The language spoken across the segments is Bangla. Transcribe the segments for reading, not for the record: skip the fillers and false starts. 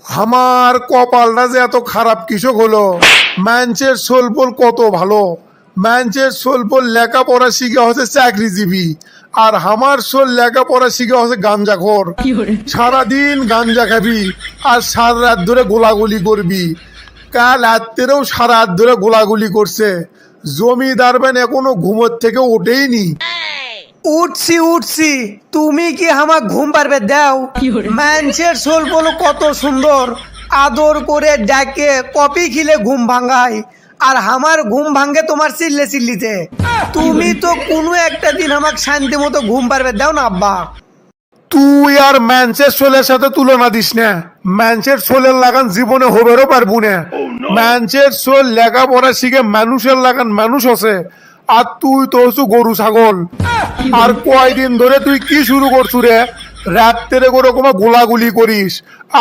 আমার কপালটা যে এত খারাপ কৃষক হলো। ম্যানচের সোলপোল কত ভালো, ম্যানচের সোলপোল লেখাপড়া শিখে হচ্ছে চাকরিজীবী, আর আমার সোল লেখাপড়া শিখে হচ্ছে গাঞ্জাখোর। সারাদিন গাঞ্জা খাবি আর সারা রাত ধরে গোলাগুলি করবি। কাল রাত্রেও সারা রাত ধরে গোলাগুলি করছে। জমিদার বেন এখনো ঘুমোর থেকে ওঠেইনি। উঠছি উঠছি, তুমি কি আমার ঘুম পারবে দাও? মানুষের সোল বলো কত সুন্দর, আদর করে ডাকে কপি খিলে ঘুম ভাঙায়, আর আমার ঘুম ভাঙে তোমার চিল্লে চিল্লিতে। তুমি তো কোনো একটা দিন আমাকে শান্তি মতো ঘুম পারবে দাও না আব্বা। তুই আর ম্যানচের সোলের সাথে তুলনা দিস না। ম্যানচের সোলের লাগান জীবনে হবেরও পারবো না। ম্যানচের সোল লেখাপড়া শিখে মানুষের লাগান মানুষ আছে, আর তুই তো হচ্ছু গরু ছাগল। আর কয়দিন ধরে তুই কি শুরু করছু রে? রাত্রে করে কোমা গোলাগুলি করিস,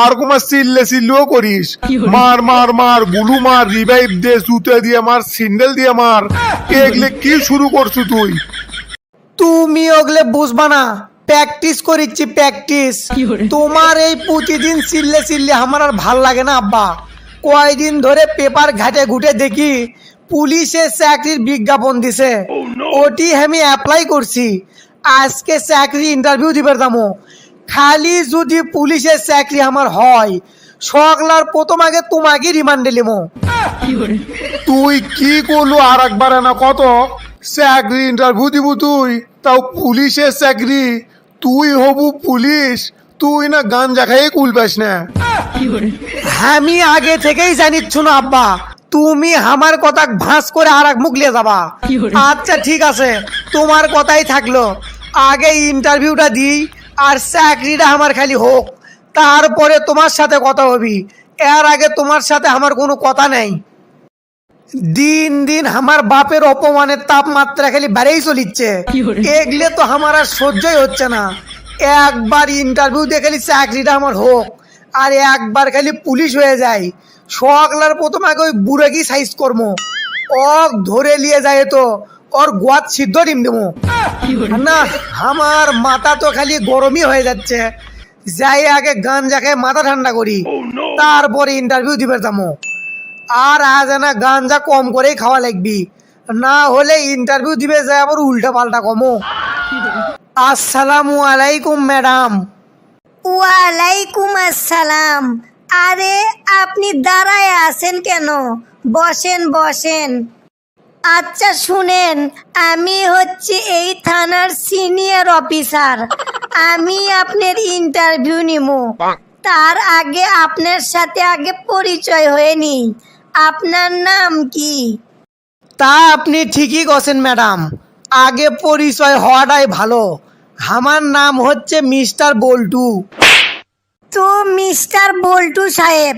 আর কোমা চিল্লে চিল্লিও করিস। মার মার মার, গুলু মার, রিভাইভ দে, জুতে দিয়ে মার, সিন্ডেল দিয়ে মার। এগুলো কি শুরু করছু তুই? তুমি ওগলে বুঝবা না, প্র্যাকটিস করিচ্ছি প্র্যাকটিস। তোমার এই প্রতিদিন চিল্লে চিল্লে আমার আর ভাল লাগে না আব্বা। কয়দিন ধরে পেপার ঘাটে ঘুটে দেখি পুলিশে চাকরির বিজ্ঞাপন দিছে, ওটি আমি অ্যাপ্লাই করছি। আজকে চাকরি ইন্টারভিউ দিবার দামো। খালি যদি পুলিশের চাকরি আমার হয়, সকলার প্রথম আগে তোমাকে রিমান্ডে লিমো। তুই কি করলু আর একবার না কত? চাকরি ইন্টারভিউ দিব তুই, তাও পুলিশের চাকরি? তুই হবু পুলিশ? তুই না গাঞ্জা খাইয়ে কুল পাস না। আমি আগে থেকেই জানিচ্ছ না আব্বা, তুমি আমার কথা ভাঁজ করে আর এক মুখ লিয়ে যাবা। আচ্ছা ঠিক আছে, তোমার কথাই থাকলো। আগে ইন্টারভিউটা দিই আর চাকরিটা আমার খালি হোক, তারপরে তোমার সাথে কথা হবি। এর আগে তোমার সাথে আমার কোনো কথা নেই। দিন দিন আমার বাপের অপমানের তাপমাত্রা খালি বেড়েই চলিচ্ছে। এগলে তো আমার আর সহ্যই হচ্ছে না। একবার ইন্টারভিউ দিয়ে খালি চাকরিটা আমার হোক, আর একবার খালি পুলিশ হয়ে যায়। সকলার প্রথম আগে ওই বুড়াকি সাইজ করবো, অক ধরে নিয়ে যায় তো ওর গোয়াত সিদ্ধ ডিম দেবো না। আমার মাথা তো খালি গরমই হয়ে যাচ্ছে। যাই আগে গাঞ্জা খেয়ে মাথা ঠান্ডা করি, তারপরে ইন্টারভিউ দিবে যাবো। আর আজ না গাঞ্জা কম করেই খাওয়া লাগবি, না হলে ইন্টারভিউ দিবে যায় আবার উল্টা পাল্টা কমো। আসসালামু আলাইকুম ম্যাডাম। ওয়ালাইকুম আসসালাম। আরে আপনি দাঁড়ায় আছেন কেন? বসেন বসেন। আচ্ছা শুনেন, আমি হচ্ছি এই থানার সিনিয়র অফিসার। আমি আপনার ইন্টারভিউ নিমু। তার আগে আপনার সাথে আগে পরিচয় হয়ে নি। আপনার নাম কি? তা আপনি ঠিকই গেছেন ম্যাডাম, আগে পরিচয় হওয়াটাই ভালো। আমার নাম হচ্ছে মিস্টার বল্টু। তো মিস্টার বল্টু সাহেব,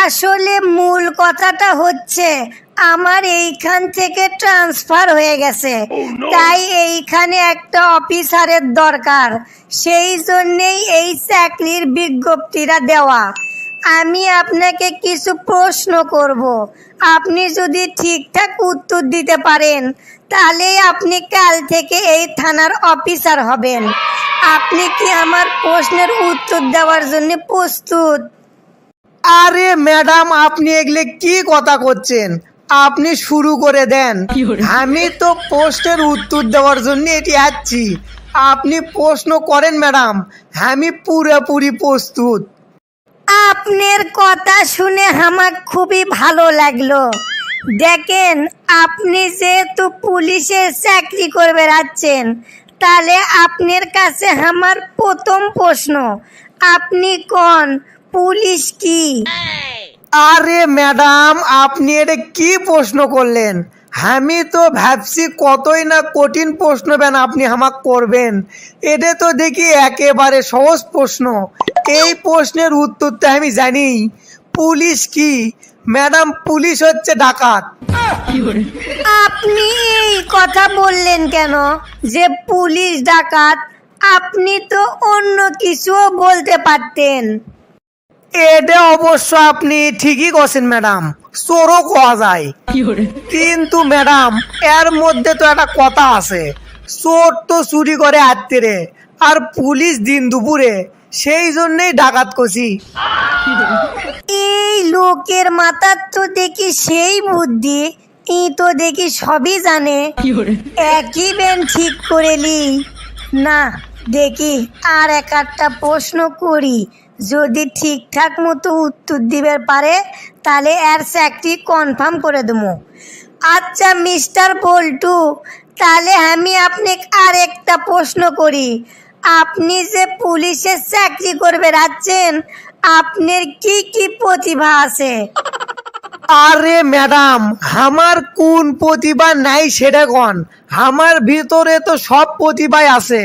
আসলে মূল কথাটা হচ্ছে আমার এইখান থেকে ট্রান্সফার হয়ে গেছে, তাই এইখানে একটা অফিসারের দরকার। সেই জন্যেই এই চাকরির বিজ্ঞপ্তিটা দেওয়া। আমি আপনাকে কিছু প্রশ্ন করব, আপনি যদি ঠিকঠাক উত্তর দিতে পারেন তাহলে আপনি কাল থেকে এই থানার অফিসার হবেন। আপনি কি আমার প্রশ্নের উত্তর দেওয়ার জন্য প্রস্তুত? আরে ম্যাডাম, আপনি এগুলো কি কথা করছেন? আপনি শুরু করে দেন। আমি তো প্রশ্নের উত্তর দেওয়ার জন্য এটি আসছি। আপনি প্রশ্ন করেন ম্যাডাম, আমি পুরোপুরি প্রস্তুত। আপনার কথা শুনে আমার খুবই ভালো লাগলো। দেখেন, আপনি যেহেতু পুলিশের চাকরি করে বেড়াচ্ছেন, তাহলে আপনার কাছে আমার প্রথম প্রশ্ন, আপনি কোন পুলিশ কি? আরে ম্যাডাম, আপনি এটা কি প্রশ্ন করলেন? আমি তো ভাবছি কতই না কঠিন প্রশ্ন বেন আপনি আমাকে করবেন। এটা তো দেখি একেবারে সহজ প্রশ্ন। এই প্রশ্নের উত্তরটা আমি জানি। পুলিশ কি ম্যাডাম? পুলিশ হচ্ছে ডাকাত। আপনি এই কথা বললেন কেন যে পুলিশ ডাকাত? আপনি তো অন্য কিছুও বলতে পারতেন। এটা অবশ্য আপনি ঠিকই করছেন ম্যাডাম, চোরও কোয়া যায়। কিন্তু ম্যাডাম, এর মধ্যে তো একটা কথা আছে, চোর তো চুরি করে রাত্রে, আর পুলিশ দিন দুপুরে। সেই জন্যই ডাকাত কছি। এই লোকের মাথার তো দেখি সেই বুদ্ধি, ই তো দেখি সবই জানে। একই বেন ঠিক করেলি না, দেখি আর একটা প্রশ্ন করি, যদি ঠিকঠাক মতো উত্তর দিবে পারে তাহলে এর চাকরি কনফার্ম করে দেবো। আচ্ছা মিস্টার বল্টু, তাহলে আমি আপনাকে আর একটা প্রশ্ন করি, আপনি যে পুলিশের চাকরি করবে যাচ্ছেন, আপনার কি কি প্রতিভা আছে? আরে ম্যাডাম, আমার কোন প্রতিভা নাই সেটা কন। আমার ভিতরে তো সব প্রতিভাই আছে,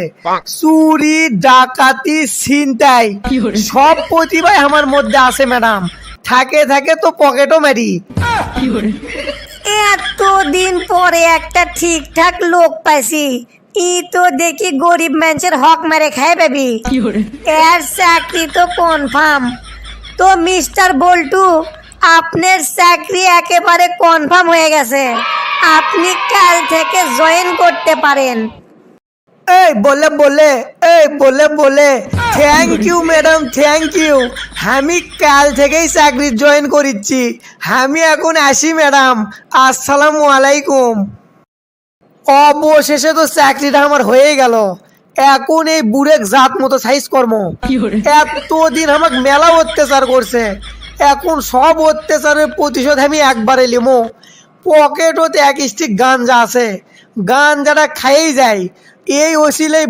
চুরি ডাকাতি ছিনতাই সব প্রতিভাই আমার মধ্যে আছে ম্যাডাম। থাকে থাকে তো পকেটও মারি। এতদিন পরে একটা ঠিকঠাক লোক পাইছি, ই তো দেখি গরিব মানুষের হক মেরে খায় পাবি। এর চাকরি তো কনফার্ম। তো মিস্টার বল্টু, আপনার চাকরি একেবারে কনফার্ম হয়ে গেছে, আপনি কাল থেকে জয়েন করতে পারেন। এই বলে বলে thank you madam, thank you. আমি কাল থেকেই চাকরি জয়েন করিচ্ছি। আমি এখন আসি ম্যাডাম, আসসালামু আলাইকুম। অবশেষে তো চাকরিটা আমার হয়ে গেল। এখন এই বুড়েক জাত মতো সাইজ কর্ম। এতদিন আমাকে মেলা অত্যাচার করছে, এখন সব অত্যাচারের প্রতিশোধ আমি একবারে লিমো। পকেটতে এক স্টিক গাঞ্জা আছে, গাঞ্জাটা খাইয়েই যায়। এই ওসিলেই